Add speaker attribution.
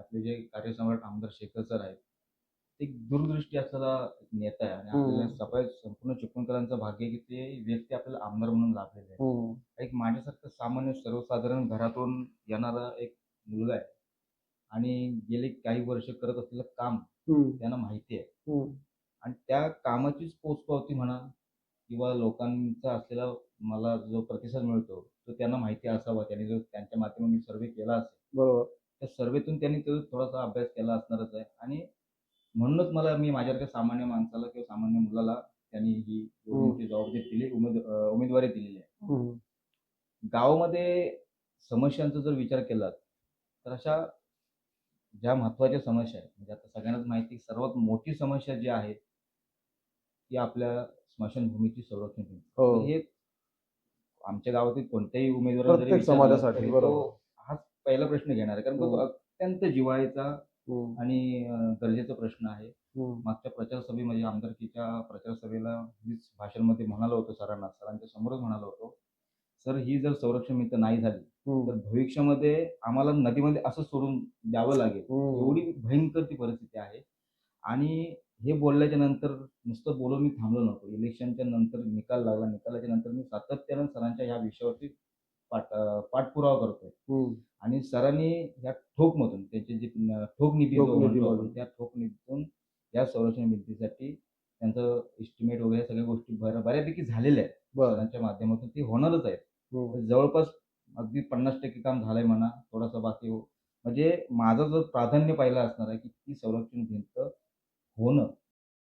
Speaker 1: आपले जे कार्यसम्राट आमदार शेखर सर आहेत, ते एक दूरदृष्टी असलेला नेता आहे आणि आपल्याला संपूर्ण चिपळूणकरांचं भाग्य आहे की ते व्यक्ती आपल्याला आमदार म्हणून लाभलेले आहे. एक माझ्यासारखं सामान्य सर्वसाधारण घरातून येणारा एक मुलगा आहे आणि गेले काही वर्ष करत असलेलं काम त्यांना माहिती आहे आणि त्या कामाचीच पोचपावती म्हणा किंवा लोकांचा असलेला मला जो प्रतिसाद मिळतो तो त्यांना माहिती असावा. त्यांनी जो त्यांच्या माध्यमातून सर्व्हे केला असेल,
Speaker 2: बरोबर.
Speaker 1: त्या सर्व्हेतून त्यांनी तो थोडासा अभ्यास केला असणारच आहे आणि म्हणूनच मी माझ्यासारख्या सामान्य माणसाला किंवा सामान्य मुलाला त्यांनी ही एवढी मोठी जबाबदारी दिली, उमेदवारी दिलेली आहे. गावामध्ये समस्यांचा जर विचार केला तर अशा ज्या महत्त्वाच्या समस्या आहेत, म्हणजे आता सगळ्यांनाच माहिती आहे सर्वात मोठी समस्या जी आहे ती आपल्या स्मशानभूमीची संरक्षण भिंत. तर हे आमच्या गावातील कोणत्याही उमेदवाराला जरी
Speaker 2: प्रत्येक
Speaker 1: विचारलं
Speaker 2: समाजासाठी.
Speaker 1: तरी तो
Speaker 2: बरोबर.
Speaker 1: हाच पहिला प्रश्न घेणार आहे. कारण तो अत्यंत जिव्हाळ्याचा आणि गरजेचा प्रश्न आहे. मागच्या प्रचार सभेमध्ये आमदारकीच्या प्रचार सभेला मीच भाषणामध्ये म्हणालो होतो सरांना, सरांच्या समोरच म्हणालो होतो, "सर ही जर संरक्षण भिंत नाही झाली, तर भविष्यामध्ये आम्हाला नदीमध्ये असं सोडून द्यावं लागेल." एवढी भयंकर ती परिस्थिती आहे. आणि हे बोलल्याच्या नंतर नुसतं बोलून मी थांबलो नव्हतो. इलेक्शनच्या नंतर निकाल लागला. निकालाच्या नंतर मी सातत्यानं सरांच्या ह्या विषयावरती पाठपुरावा करतोय. आणि सरांनी या ठोकमधून त्यांचे जे ठोक निधी जो म्हणतो आपण, त्या ठोक निधीतून या संरक्षण भिंतीसाठी त्यांचं एस्टिमेट वगैरे सगळ्या गोष्टी बऱ्यापैकी झालेल्या आहेत. सरांच्या माध्यमातून ते होणारच आहेत. तर जवळपास अगदी 50% काम झालंय म्हणा, थोडासा बाकी म्हणजे माझं जर प्राधान्य पहिलं असणार आहे की ती संरक्षण भिंत होणं